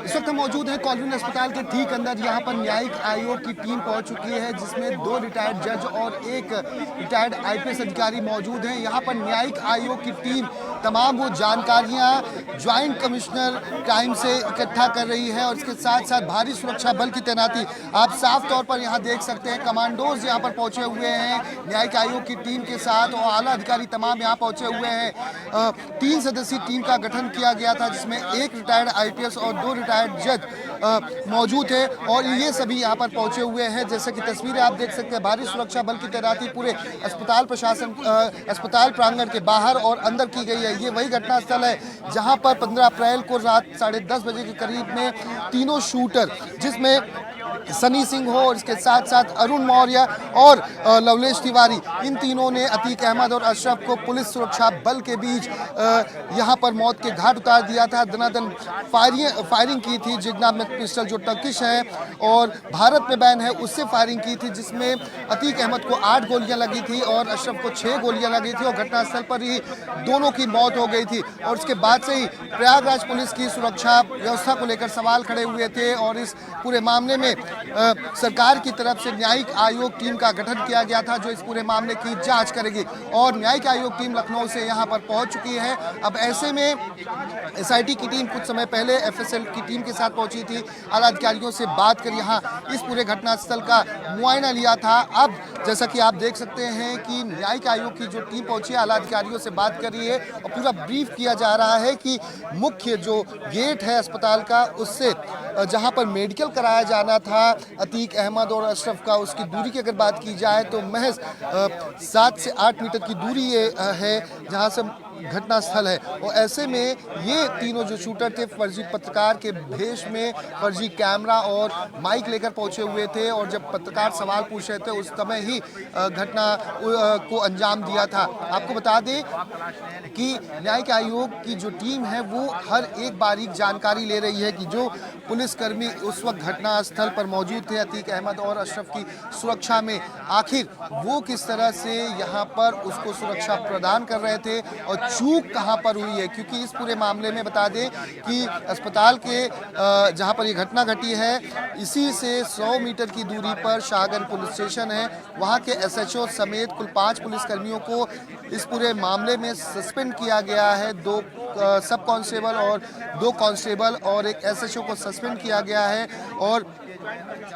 इस वक्त हम मौजूद हैं कॉलोनी अस्पताल के ठीक अंदर। यहाँ पर न्यायिक आयोग की टीम पहुंच चुकी है, जिसमें 2 रिटायर्ड जज और 1 रिटायर्ड आईपीएस अधिकारी मौजूद हैं। यहाँ पर न्यायिक आयोग की टीम तमाम वो जानकारियाँ ज्वाइंट कमिश्नर क्राइम से इकट्ठा कर रही है और इसके साथ साथ भारी सुरक्षा बल की तैनाती आप साफ तौर पर यहाँ देख सकते हैं। कमांडोज यहाँ पर पहुंचे हुए हैं न्यायिक आयोग की टीम के साथ और आला अधिकारी तमाम यहाँ पहुंचे हुए हैं। 3 सदस्यीय टीम का गठन किया गया था, जिसमें 1 रिटायर्ड आईपीएस और 2 रिटायर्ड जज मौजूद है और ये सभी यहाँ पर पहुंचे हुए हैं। जैसे कि तस्वीरें आप देख सकते हैं, भारी सुरक्षा बल की तैनाती पूरे अस्पताल प्रशासन अस्पताल प्रांगण के बाहर और अंदर की गई है। ये वही घटना स्थल है जहां पर 15 अप्रैल को रात 10:30 बजे के करीब में तीनों शूटर, जिसमें सनी सिंह हो और इसके साथ साथ अरुण मौर्य और लवलेश तिवारी, इन तीनों ने अतीक अहमद और अशरफ को पुलिस सुरक्षा बल के बीच यहां पर मौत के घाट उतार दिया था। दनादन फायरिंग की थी। जिग्ना में पिस्टल जो टर्किश है और भारत में बैन है, उससे फायरिंग की थी, जिसमें अतीक अहमद को 8 गोलियां लगी थी और अशरफ को 6 गोलियां लगी थी और घटनास्थल पर ही दोनों की मौत हो गई थी। और उसके बाद से ही प्रयागराज पुलिस की सुरक्षा व्यवस्था को लेकर सवाल खड़े हुए थे और इस पूरे मामले में सरकार की तरफ से न्यायिक आयोग टीम का गठन किया गया था, जो इस पूरे मामले की जांच करेगी। और न्यायिक आयोग टीम लखनऊ से यहां पर पहुंच चुकी है। अब ऐसे में एसआईटी की टीम कुछ समय पहले एफएसएल की टीम के साथ पहुंची थी, आला अधिकारियों से बात कर यहां इस पूरे घटनास्थल का मुआयना लिया था। अब जैसा कि आप देख सकते हैं कि न्यायिक आयोग की जो टीम पहुंची है, आला अधिकारियों से बात कर रही है और पूरा ब्रीफ किया जा रहा है कि मुख्य जो गेट है अस्पताल का, उससे जहां पर मेडिकल कराया जाना था अतीक अहमद और अशरफ का, उसकी दूरी की अगर बात की जाए तो महज 7 से 8 मीटर की दूरी ये है जहां से घटना स्थल है। और ऐसे में ये तीनों जो शूटर थे फर्जी पत्रकार के भेष में फर्जी कैमरा और माइक लेकर पहुंचे हुए थे और जब पत्रकार सवाल पूछ रहे थे उस समय ही घटना को अंजाम दिया था। आपको बता दें कि न्यायिक आयोग की जो टीम है वो हर एक बारीक जानकारी ले रही है कि जो पुलिसकर्मी उस वक्त घटना स्थल पर मौजूद थे अतीक अहमद और अशरफ की सुरक्षा में, आखिर वो किस तरह से यहाँ पर उसको सुरक्षा प्रदान कर रहे थे और चूक कहां पर हुई है। क्योंकि इस पूरे मामले में बता दें कि अस्पताल के जहां पर ये घटना घटी है, इसी से 100 मीटर की दूरी पर शाहगंज पुलिस स्टेशन है। वहां के एसएचओ समेत कुल 5 पुलिसकर्मियों को इस पूरे मामले में सस्पेंड किया गया है। 2 सब कांस्टेबल और 2 कांस्टेबल और 1 एसएचओ को सस्पेंड किया गया है। और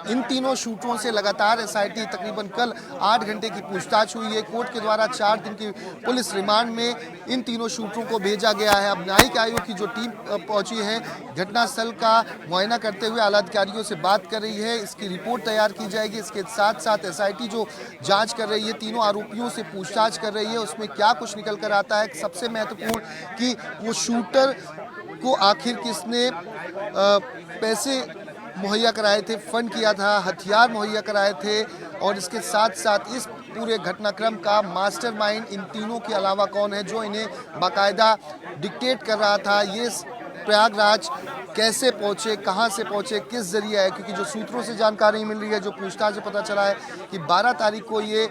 इन तीनों शूटरों से लगातार एसआईटी तकरीबन कल 8 घंटे की पूछताछ हुई है। कोर्ट के द्वारा 4 दिन की पुलिस रिमांड में इन तीनों शूटरों को भेजा गया है। अब न्यायिक आयोग की जो टीम पहुंची है घटनास्थल का मुआयना करते हुए आला अधिकारियों से बात कर रही है, इसकी रिपोर्ट तैयार की जाएगी। इसके साथ साथ एसआईटी जो जांच कर रही है, तीनों आरोपियों से पूछताछ कर रही है, उसमें क्या कुछ निकल कर आता है। सबसे महत्वपूर्ण कि वो शूटर को आखिर किसने पैसे मुहैया कराए थे, फंड किया था, हथियार मुहैया कराए थे और इसके साथ साथ इस पूरे घटनाक्रम का मास्टरमाइंड इन तीनों के अलावा कौन है जो इन्हें बाकायदा डिक्टेट कर रहा था। ये प्रयागराज कैसे पहुंचे, कहां से पहुंचे, किस जरिए है, क्योंकि जो सूत्रों से जानकारी मिल रही है, जो पूछताछ से पता चला है कि 12 तारीख को ये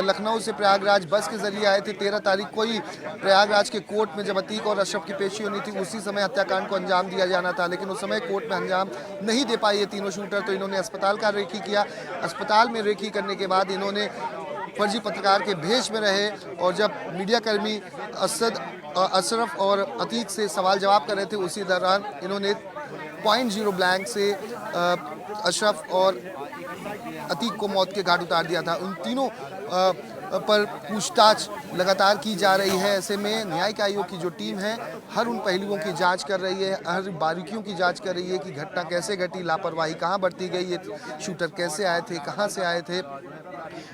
लखनऊ से प्रयागराज बस के जरिए आए थे। 13 तारीख को ही प्रयागराज के कोर्ट में जब अतीक और अशरफ की पेशी होनी थी, उसी समय हत्याकांड को अंजाम दिया जाना था, लेकिन उस समय कोर्ट में अंजाम नहीं दे पाए ये तीनों शूटर। तो इन्होंने अस्पताल का रेकी किया। अस्पताल में रेकी करने के बाद इन्होंने फर्जी पत्रकार के भेष में रहे और जब मीडियाकर्मी अशरफ और अतीक से सवाल जवाब कर रहे थे, उसी दौरान इन्होंने .0 ब्लैंक से अशरफ और अतीक को मौत के घाट उतार दिया था। उन तीनों पर पूछताछ लगातार की जा रही है। ऐसे में न्यायिक आयोग की जो टीम है हर उन पहलुओं की जांच कर रही है, हर बारीकियों की जांच कर रही है कि घटना कैसे घटी, लापरवाही कहां बरती गई, ये शूटर कैसे आए थे, कहां से आए थे,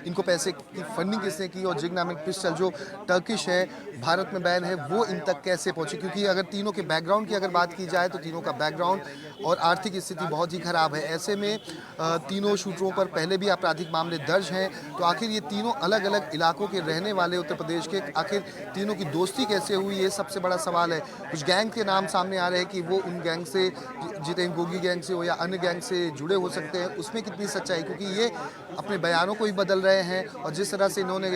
इनको पैसे की फंडिंग किसने की और जिग्ना में पिस्टल जो टर्किश है, भारत में बैन है, वो इन तक कैसे पहुंची। क्योंकि अगर तीनों के बैकग्राउंड की अगर बात की जाए तो तीनों का बैकग्राउंड और आर्थिक स्थिति बहुत ही खराब है। ऐसे में तीनों शूटरों पर पहले भी आपराधिक मामले दर्ज हैं। तो आखिर ये तीनों अलग अलग इलाकों के रहने वाले उत्तर प्रदेश के, आखिर तीनों की दोस्ती कैसे हुई, ये सबसे बड़ा सवाल है। कुछ गैंग के नाम सामने आ रहे हैं कि वो उन गैंग से, जितेंद्र गोगी गैंग से हो या अन्य गैंग से जुड़े हो सकते हैं। उसमें कितनी सच्चाई, क्योंकि ये अपने बयानों को ही बदल रहे हैं और जिस तरह से इन्होंने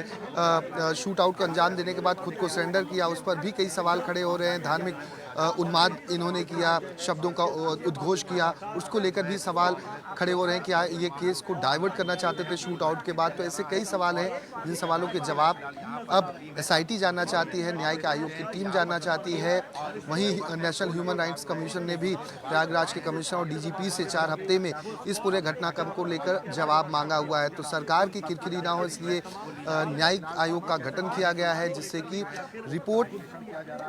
शूट आउट को अंजाम देने के बाद खुद को सरेंडर किया, उस पर भी कई सवाल खड़े हो रहे हैं। धार्मिक उन्माद इन्होंने किया, शब्दों का उद्घोष किया, उसको लेकर भी सवाल खड़े हो रहे हैं कि ये केस को डाइवर्ट करना चाहते थे शूट आउट के बाद। तो ऐसे कई सवाल हैं जिन सवालों के जवाब अब SIT जानना चाहती है, न्यायिक आयोग की टीम जानना चाहती है। वहीं नेशनल ह्यूमन राइट्स कमीशन ने भी प्रयागराज के कमिश्नर और DGP से 4 हफ्ते में इस पूरे घटनाक्रम को लेकर जवाब मांगा हुआ है। तो सरकार की किरकिरी ना हो इसलिए न्यायिक आयोग का गठन किया गया है, जिससे कि रिपोर्ट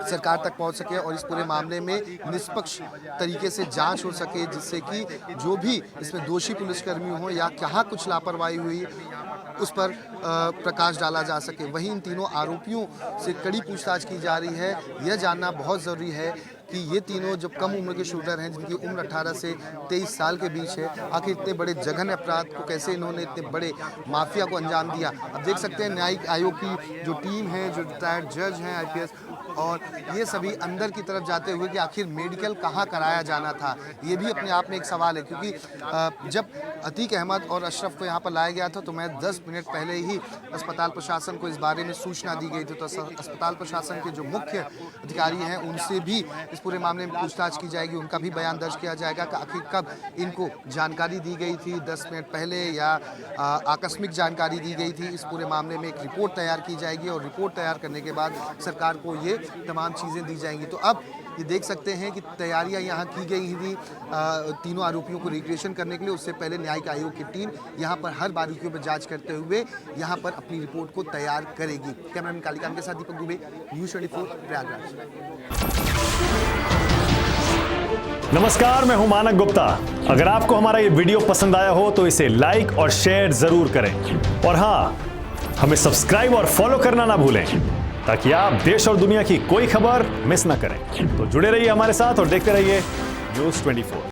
सरकार तक पहुंच सके और इस पूरे मामले में निष्पक्ष तरीके से जांच हो सके, जिससे कि जो भी इसमें दोषी पुलिसकर्मी हो या कहाँ कुछ लापरवाही हुई उस पर प्रकाश डाला जा सके। वहीं इन तीनों आरोपियों से कड़ी पूछताछ की जा रही है। यह जानना बहुत ज़रूरी है कि ये तीनों जब कम उम्र के शूटर हैं, जिनकी उम्र 18 से 23 साल के बीच है, आखिर इतने बड़े जघन्य अपराध को कैसे इन्होंने इतने बड़े माफिया को अंजाम दिया। अब देख सकते हैं न्यायिक आयोग की जो टीम है, जो रिटायर्ड जज हैं IPS, और ये सभी अंदर की तरफ जाते हुए कि आखिर मेडिकल कहाँ कराया जाना था, ये भी अपने आप में एक सवाल है। क्योंकि जब अतीक अहमद और अशरफ को यहाँ पर लाया गया था तो मैं 10 मिनट पहले ही अस्पताल प्रशासन को इस बारे में सूचना दी गई थी। तो अस्पताल प्रशासन के जो मुख्य अधिकारी हैं उनसे भी इस पूरे मामले में पूछताछ की जाएगी, उनका भी बयान दर्ज किया जाएगा कि आखिर कब इनको जानकारी दी गई थी, 10 मिनट पहले या आकस्मिक जानकारी दी गई थी। इस पूरे मामले में एक रिपोर्ट तैयार की जाएगी और रिपोर्ट तैयार करने के बाद सरकार को ये तमाम चीज़ें दी जाएंगी। तो अब ये देख सकते हैं कि तैयारियां यहाँ की गई थी तीनों आरोपियों को रिक्रिएशन करने के लिए। उससे पहले न्यायिक आयोग की टीम यहाँ पर हर बारीकियों पर जांच करते हुए यहाँ पर अपनी रिपोर्ट को तैयार करेगी। कैमरामैन कालिकान के साथ दीपक दुबे, न्यूज़ 24 प्रयागराज। नमस्कार, मैं हूं मानक गुप्ता। अगर आपको हमारा ये वीडियो पसंद आया हो तो इसे लाइक और शेयर जरूर करें, और हाँ, हमें सब्सक्राइब और फॉलो करना ना भूलें ताकि आप देश और दुनिया की कोई खबर मिस ना करें। तो जुड़े रहिए हमारे साथ और देखते रहिए न्यूज़ 24।